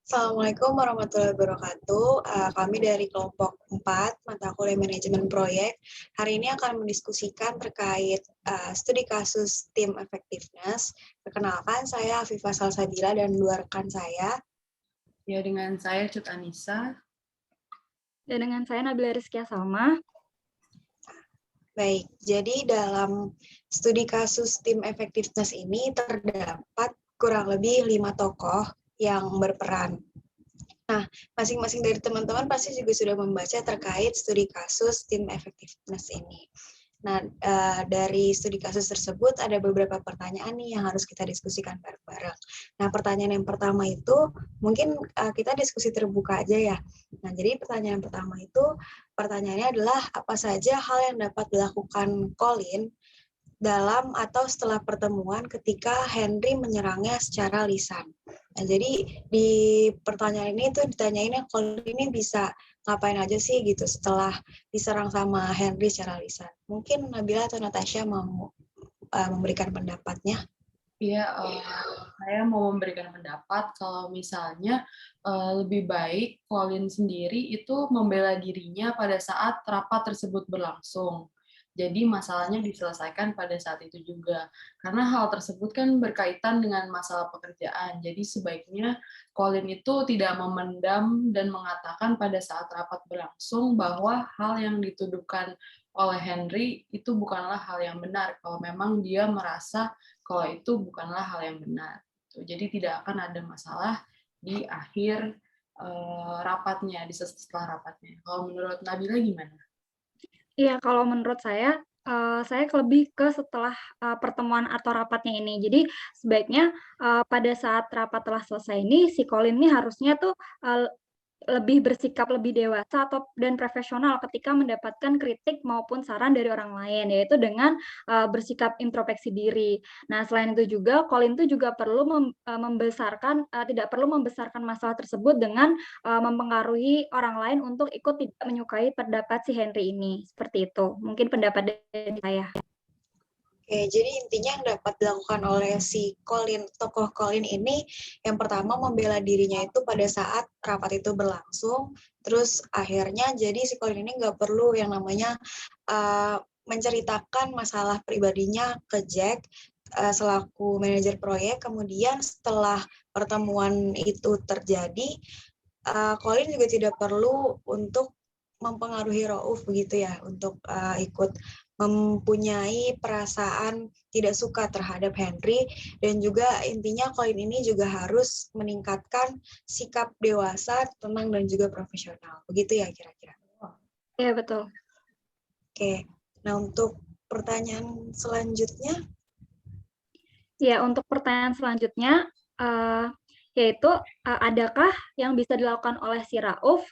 Assalamualaikum warahmatullahi wabarakatuh. Kami dari kelompok 4, mata kuliah manajemen proyek, hari ini akan mendiskusikan terkait studi kasus tim effectiveness. Perkenalkan, saya Afifah Salsabila dan dua rekan saya. Ya, dengan saya Cut Anissa. Dan dengan saya Nabila Rizkia Salma. Baik, jadi dalam studi kasus tim effectiveness ini terdapat kurang lebih 5 tokoh yang berperan. Nah, masing-masing dari teman-teman pasti juga sudah membaca terkait studi kasus tim effectiveness ini. Nah, dari studi kasus tersebut ada beberapa pertanyaan nih yang harus kita diskusikan bareng-bareng. Nah, pertanyaan yang pertama itu mungkin kita diskusi terbuka aja ya. Nah, jadi pertanyaan pertama itu pertanyaannya adalah apa saja hal yang dapat dilakukan Colin dalam atau setelah pertemuan ketika Henry menyerangnya secara lisan. Nah, jadi di pertanyaan ini tuh ditanyainnya Colin ini bisa ngapain aja sih gitu setelah diserang sama Henry secara lisan. Mungkin Nabila atau Natasha mau memberikan pendapatnya. Iya, saya mau memberikan pendapat kalau misalnya lebih baik Colin sendiri itu membela dirinya pada saat rapat tersebut berlangsung. Jadi masalahnya diselesaikan pada saat itu juga. Karena hal tersebut kan berkaitan dengan masalah pekerjaan. Jadi sebaiknya Colin itu tidak memendam dan mengatakan pada saat rapat berlangsung bahwa hal yang dituduhkan oleh Henry itu bukanlah hal yang benar. Kalau memang dia merasa kalau itu bukanlah hal yang benar. Jadi tidak akan ada masalah di akhir rapatnya, setelah rapatnya. Kalau menurut Nabila gimana? Iya, kalau menurut saya lebih ke setelah pertemuan atau rapatnya ini. Jadi sebaiknya pada saat rapat telah selesai ini, si Colin ini harusnya tuh lebih bersikap lebih dewasa dan profesional ketika mendapatkan kritik maupun saran dari orang lain, yaitu dengan bersikap introspeksi diri. Nah, selain itu juga Colin itu juga perlu tidak perlu membesarkan masalah tersebut dengan mempengaruhi orang lain untuk ikut tidak menyukai pendapat si Henry ini. Seperti itu. Mungkin pendapat dari saya. Oke, jadi intinya yang dapat dilakukan oleh si Colin, tokoh Colin ini, yang pertama membela dirinya itu pada saat rapat itu berlangsung, terus akhirnya jadi si Colin ini nggak perlu yang namanya menceritakan masalah pribadinya ke Jack selaku manajer proyek, kemudian setelah pertemuan itu terjadi, Colin juga tidak perlu untuk mempengaruhi Rauf begitu ya, untuk ikut mempunyai perasaan tidak suka terhadap Henry, dan juga intinya Colin ini juga harus meningkatkan sikap dewasa, tenang, dan juga profesional. Begitu ya kira-kira? Iya, betul. Oke, nah untuk pertanyaan selanjutnya? Ya, untuk pertanyaan selanjutnya, yaitu adakah yang bisa dilakukan oleh si Rauf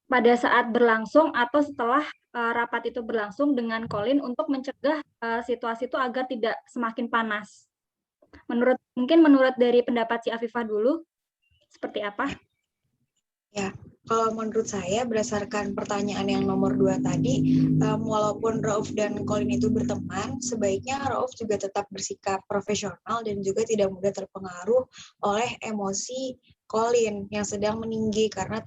pada saat berlangsung atau setelah rapat itu berlangsung dengan Colin untuk mencegah situasi itu agar tidak semakin panas. Mungkin menurut dari pendapat si Afifah dulu, seperti apa? Ya, kalau menurut saya berdasarkan pertanyaan yang nomor 2 tadi, walaupun Rauf dan Colin itu berteman, sebaiknya Rauf juga tetap bersikap profesional dan juga tidak mudah terpengaruh oleh emosi Colin yang sedang meninggi karena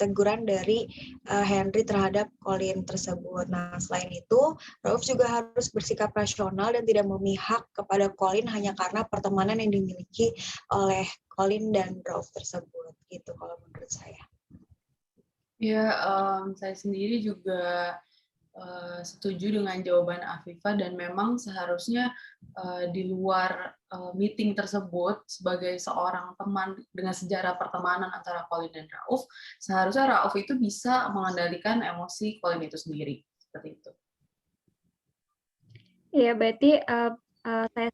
teguran dari Henry terhadap Colin tersebut. Nah, selain itu, Rauf juga harus bersikap rasional dan tidak memihak kepada Colin hanya karena pertemanan yang dimiliki oleh Colin dan Rauf tersebut. Gitu kalau menurut saya. Ya, saya sendiri juga setuju dengan jawaban Afifah dan memang seharusnya di luar meeting tersebut sebagai seorang teman dengan sejarah pertemanan antara Colin dan Rauf, seharusnya Rauf itu bisa mengendalikan emosi Colin itu sendiri. Seperti itu. Iya, berarti saya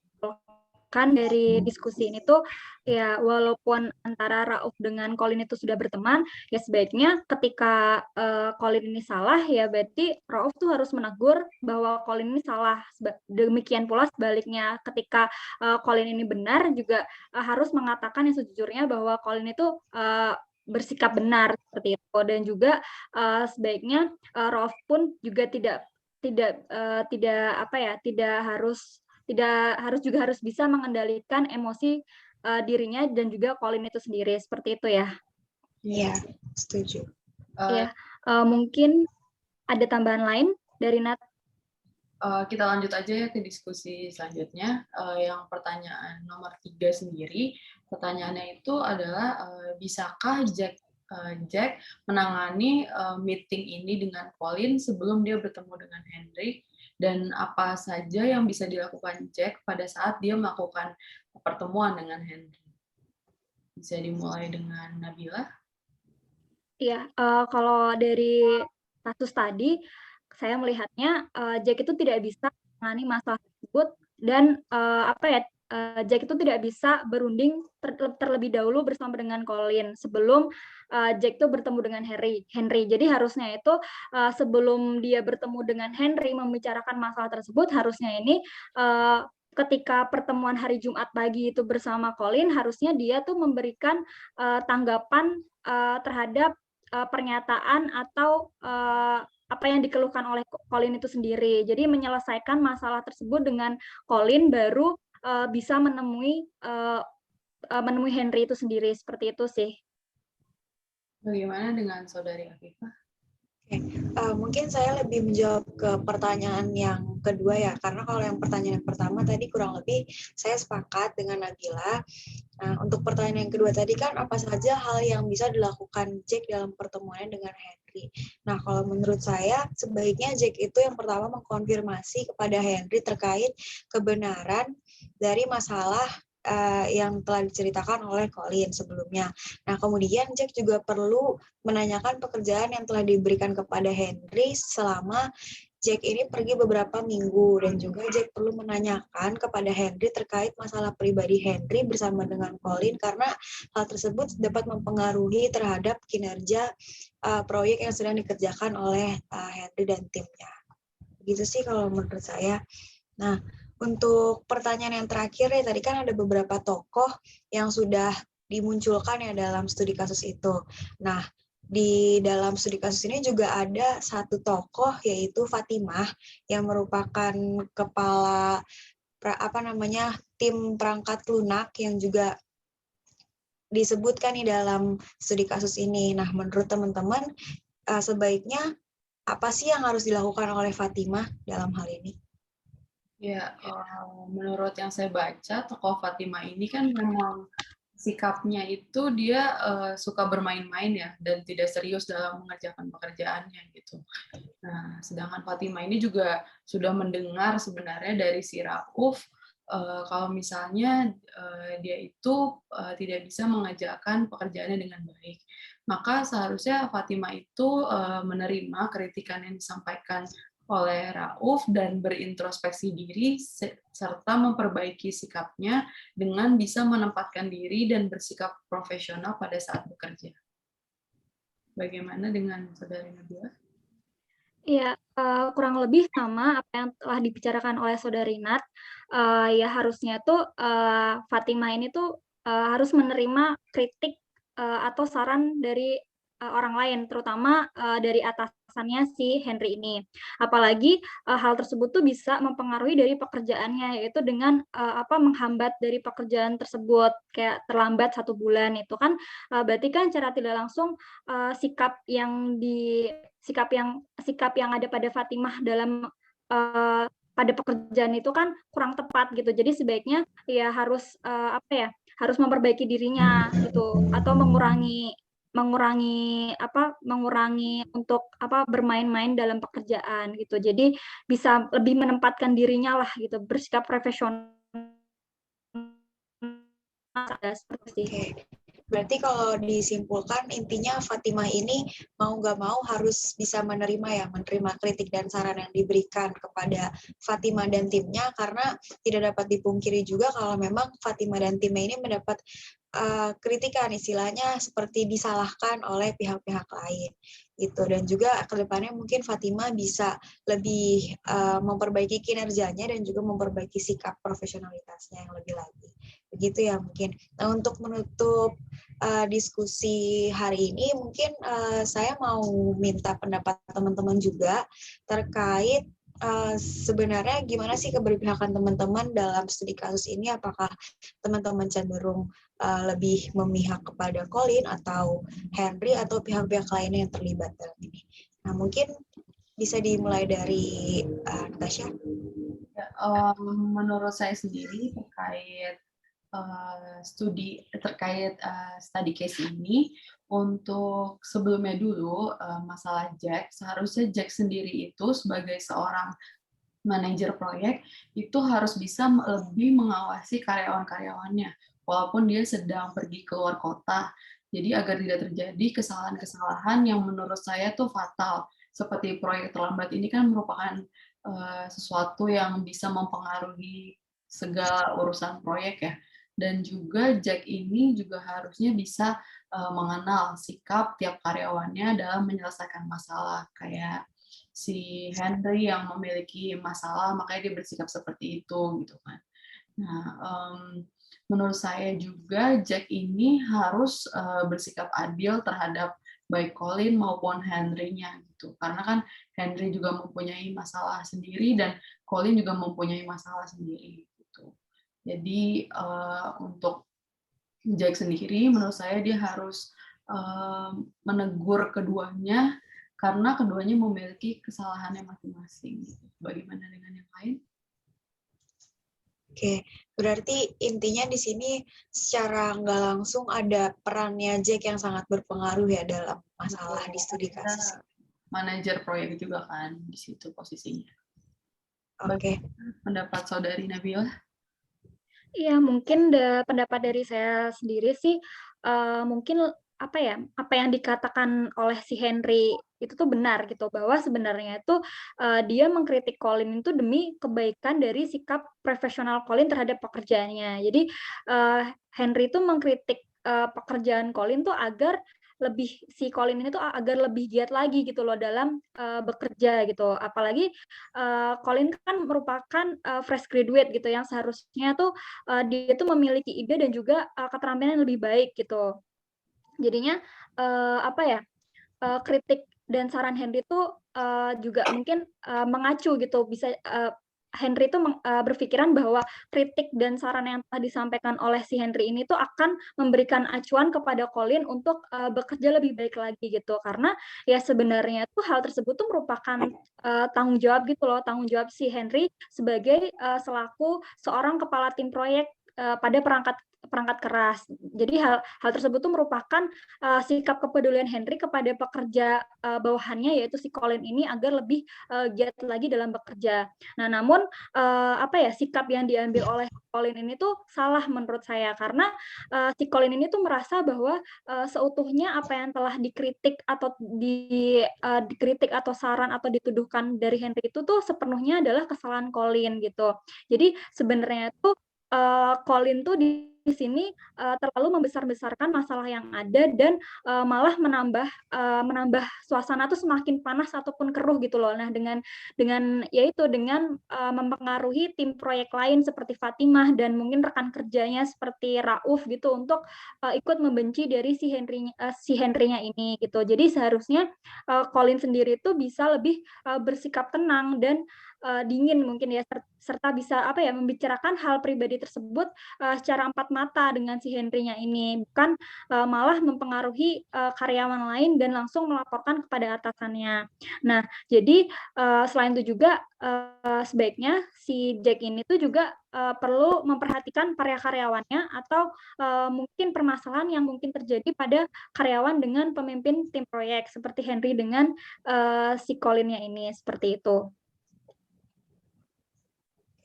kan dari diskusi ini tuh ya walaupun antara Rauf dengan Colin itu sudah berteman, ya sebaiknya ketika Colin ini salah ya berarti Rauf tuh harus menegur bahwa Colin ini salah. Demikian pula sebaliknya ketika Colin ini benar juga harus mengatakan yang sejujurnya bahwa Colin itu bersikap benar seperti itu, dan juga sebaiknya Rauf pun juga tidak harus juga harus bisa mengendalikan emosi dirinya dan juga Colin itu sendiri, seperti itu ya. Iya, setuju. Ya, mungkin ada tambahan lain dari Nat? Kita lanjut aja ya ke diskusi selanjutnya. Yang pertanyaan nomor 3 sendiri, pertanyaannya itu adalah bisakah Jack menangani meeting ini dengan Colin sebelum dia bertemu dengan Henry, dan apa saja yang bisa dilakukan Jack pada saat dia melakukan pertemuan dengan Henry. Bisa dimulai dengan Nabila. Iya, kalau dari kasus tadi, saya melihatnya Jack itu tidak bisa menangani masalah tersebut dan Jack itu tidak bisa berunding terlebih dahulu bersama dengan Colin sebelum Jack itu bertemu dengan Henry. Jadi harusnya itu sebelum dia bertemu dengan Henry membicarakan masalah tersebut, harusnya ini ketika pertemuan hari Jumat pagi itu bersama Colin, harusnya dia tuh memberikan tanggapan terhadap pernyataan atau apa yang dikeluhkan oleh Colin itu sendiri. Jadi menyelesaikan masalah tersebut dengan Colin baru bisa menemui Henry itu sendiri, seperti itu sih. Bagaimana dengan Saudari Afifah? Mungkin saya lebih menjawab ke pertanyaan yang kedua ya, karena kalau yang pertanyaan yang pertama tadi kurang lebih saya sepakat dengan Nabila. Nah, untuk pertanyaan yang kedua tadi kan apa saja hal yang bisa dilakukan Jack dalam pertemuannya dengan Henry. Nah, kalau menurut saya sebaiknya Jack itu yang pertama mengkonfirmasi kepada Henry terkait kebenaran dari masalah yang telah diceritakan oleh Colin sebelumnya. Nah, kemudian Jack juga perlu menanyakan pekerjaan yang telah diberikan kepada Henry selama Jack ini pergi beberapa minggu, dan juga Jack perlu menanyakan kepada Henry terkait masalah pribadi Henry bersama dengan Colin, karena hal tersebut dapat mempengaruhi terhadap kinerja proyek yang sedang dikerjakan oleh Henry dan timnya. Begitu sih kalau menurut saya. Nah, untuk pertanyaan yang terakhir ya, tadi kan ada beberapa tokoh yang sudah dimunculkan ya dalam studi kasus itu. Nah, di dalam studi kasus ini juga ada satu tokoh yaitu Fatimah yang merupakan kepala tim perangkat lunak yang juga disebutkan di dalam studi kasus ini. Nah, menurut teman-teman sebaiknya apa sih yang harus dilakukan oleh Fatimah dalam hal ini? Ya, menurut yang saya baca, tokoh Fatimah ini kan memang sikapnya itu dia suka bermain-main ya, dan tidak serius dalam mengerjakan pekerjaannya gitu. Nah, sedangkan Fatimah ini juga sudah mendengar sebenarnya dari si Rauf kalau misalnya dia itu tidak bisa mengerjakan pekerjaannya dengan baik. Maka seharusnya Fatimah itu menerima kritikan yang disampaikan oleh Rauf dan berintrospeksi diri serta memperbaiki sikapnya dengan bisa menempatkan diri dan bersikap profesional pada saat bekerja. Bagaimana dengan Saudari Nabila? Iya, kurang lebih sama apa yang telah dibicarakan oleh Saudari Nat. Ya harusnya tuh Fatimah ini tuh harus menerima kritik atau saran dari orang lain, terutama dari atasannya si Henry ini. Apalagi hal tersebut tuh bisa mempengaruhi dari pekerjaannya, yaitu dengan menghambat dari pekerjaan tersebut, kayak terlambat 1 bulan itu kan berarti kan secara tidak langsung sikap yang ada pada Fatimah dalam pada pekerjaan itu kan kurang tepat gitu. Jadi sebaiknya ya harus harus memperbaiki dirinya gitu, atau mengurangi untuk bermain-main dalam pekerjaan gitu. Jadi bisa lebih menempatkan dirinya lah gitu, bersikap profesional. Oke. Berarti kalau disimpulkan intinya Fatimah ini mau nggak mau harus bisa menerima kritik dan saran yang diberikan kepada Fatimah dan timnya, karena tidak dapat dipungkiri juga kalau memang Fatimah dan timnya ini mendapat kritikan, istilahnya seperti disalahkan oleh pihak-pihak lain gitu. Dan juga kedepannya mungkin Fatimah bisa lebih memperbaiki kinerjanya dan juga memperbaiki sikap profesionalitasnya yang lebih lagi. Begitu ya mungkin. Nah, untuk menutup diskusi hari ini mungkin saya mau minta pendapat teman-teman juga terkait sebenarnya gimana sih keberpihakan teman-teman dalam studi kasus ini? Apakah teman-teman cenderung lebih memihak kepada Colin atau Henry atau pihak-pihak lainnya yang terlibat dalam ini? Nah, mungkin bisa dimulai dari Natasha. Ya, menurut saya sendiri terkait study case ini, untuk sebelumnya dulu masalah Jack, seharusnya Jack sendiri itu sebagai seorang manajer proyek itu harus bisa lebih mengawasi karyawan-karyawannya walaupun dia sedang pergi keluar kota. Jadi agar tidak terjadi kesalahan-kesalahan yang menurut saya tuh fatal. Seperti proyek terlambat ini kan merupakan sesuatu yang bisa mempengaruhi segala urusan proyek ya. Dan juga Jack ini juga harusnya bisa mengenal sikap tiap karyawannya dalam menyelesaikan masalah. Kayak si Henry yang memiliki masalah, makanya dia bersikap seperti itu gitu kan. Nah, menurut saya juga Jack ini harus bersikap adil terhadap baik Colin maupun Henry-nya gitu. Karena kan Henry juga mempunyai masalah sendiri dan Colin juga mempunyai masalah sendiri gitu. Jadi untuk Jack sendiri menurut saya dia harus menegur keduanya karena keduanya memiliki kesalahannya masing-masing. Bagaimana dengan yang lain? Oke, berarti intinya di sini secara nggak langsung ada perannya Jack yang sangat berpengaruh ya dalam masalah di studi kasus. Manajer proyek juga kan di situ posisinya. Oke. Pendapat saudari Nabila? Iya, mungkin pendapat dari saya sendiri sih, mungkin apa yang dikatakan oleh si Henry itu tuh benar gitu, bahwa sebenarnya itu dia mengkritik Colin itu demi kebaikan dari sikap profesional Colin terhadap pekerjaannya. Jadi Henry itu mengkritik pekerjaan Colin tuh agar si Colin ini tuh agar lebih giat lagi gitu loh dalam bekerja gitu. Apalagi Colin kan merupakan fresh graduate gitu yang seharusnya tuh dia tuh memiliki ide dan juga keterampilan yang lebih baik gitu. Jadinya kritik dan saran Henry tuh juga mungkin mengacu gitu, bisa Henry tuh berpikiran bahwa kritik dan saran yang telah disampaikan oleh si Henry ini tuh akan memberikan acuan kepada Colin untuk bekerja lebih baik lagi gitu. Karena ya sebenarnya tuh hal tersebut tuh merupakan tanggung jawab gitu loh, tanggung jawab si Henry sebagai selaku seorang kepala tim proyek pada perangkat keras. Jadi hal tersebut tuh merupakan sikap kepedulian Henry kepada pekerja bawahannya, yaitu si Colin ini, agar lebih giat lagi dalam bekerja. Nah, namun sikap yang diambil oleh Colin ini tuh salah menurut saya, karena si Colin ini tuh merasa bahwa seutuhnya apa yang telah dikritik atau dikritik atau saran atau dituduhkan dari Henry itu tuh sepenuhnya adalah kesalahan Colin gitu. Jadi sebenarnya tuh Colin tuh di sini terlalu membesar-besarkan masalah yang ada dan malah menambah suasana tuh semakin panas ataupun keruh gitu loh. Nah, dengan mempengaruhi tim proyek lain seperti Fatimah dan mungkin rekan kerjanya seperti Rauf gitu untuk ikut membenci dari si Henry-nya ini gitu. Jadi seharusnya Colin sendiri tuh bisa lebih bersikap tenang dan dingin mungkin ya, serta bisa membicarakan hal pribadi tersebut secara empat mata dengan si Henry-nya ini, bukan malah mempengaruhi karyawan lain dan langsung melaporkan kepada atasannya. Nah, jadi selain itu juga sebaiknya si Jack ini tuh juga perlu memperhatikan para karyawannya atau mungkin permasalahan yang mungkin terjadi pada karyawan dengan pemimpin tim proyek seperti Henry dengan si Colin-nya ini, seperti itu.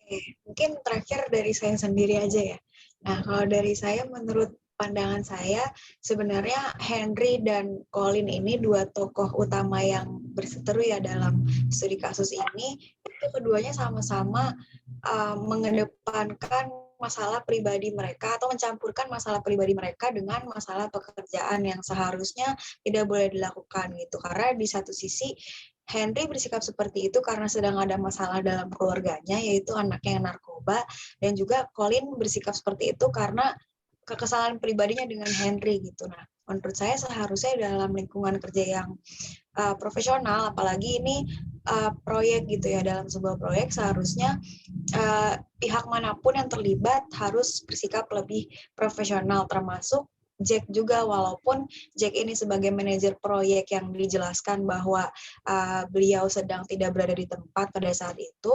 Oke, mungkin terakhir dari saya sendiri aja ya. Nah, kalau dari saya, menurut pandangan saya, sebenarnya Henry dan Colin ini dua tokoh utama yang berseteru ya dalam studi kasus ini. Itu keduanya sama-sama mengedepankan masalah pribadi mereka atau mencampurkan masalah pribadi mereka dengan masalah pekerjaan yang seharusnya tidak boleh dilakukan gitu. Karena di satu sisi Henry bersikap seperti itu karena sedang ada masalah dalam keluarganya, yaitu anaknya yang narkoba, dan juga Colin bersikap seperti itu karena kekesalan pribadinya dengan Henry gitu. Nah, menurut saya seharusnya dalam lingkungan kerja yang profesional, apalagi ini proyek gitu ya, dalam sebuah proyek seharusnya pihak manapun yang terlibat harus bersikap lebih profesional, termasuk Jack juga, walaupun Jack ini sebagai manajer proyek yang dijelaskan bahwa beliau sedang tidak berada di tempat pada saat itu,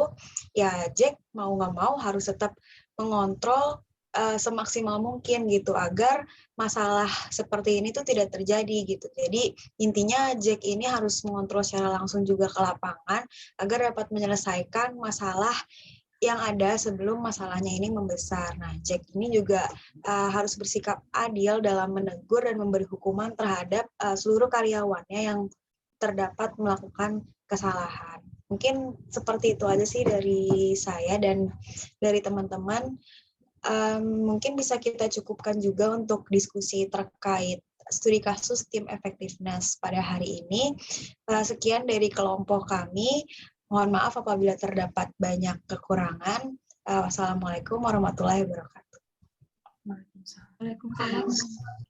ya Jack mau nggak mau harus tetap mengontrol semaksimal mungkin gitu agar masalah seperti ini tuh tidak terjadi gitu. Jadi intinya Jack ini harus mengontrol secara langsung juga ke lapangan agar dapat menyelesaikan masalah yang ada sebelum masalahnya ini membesar. Nah, Jack ini juga harus bersikap adil dalam menegur dan memberi hukuman terhadap seluruh karyawannya yang terdapat melakukan kesalahan. Mungkin seperti itu aja sih dari saya dan dari teman-teman. Mungkin bisa kita cukupkan juga untuk diskusi terkait studi kasus tim effectiveness pada hari ini. Sekian dari kelompok kami. Mohon maaf apabila terdapat banyak kekurangan. Wassalamualaikum warahmatullahi wabarakatuh. Waalaikumsalam. Waalaikumsalam.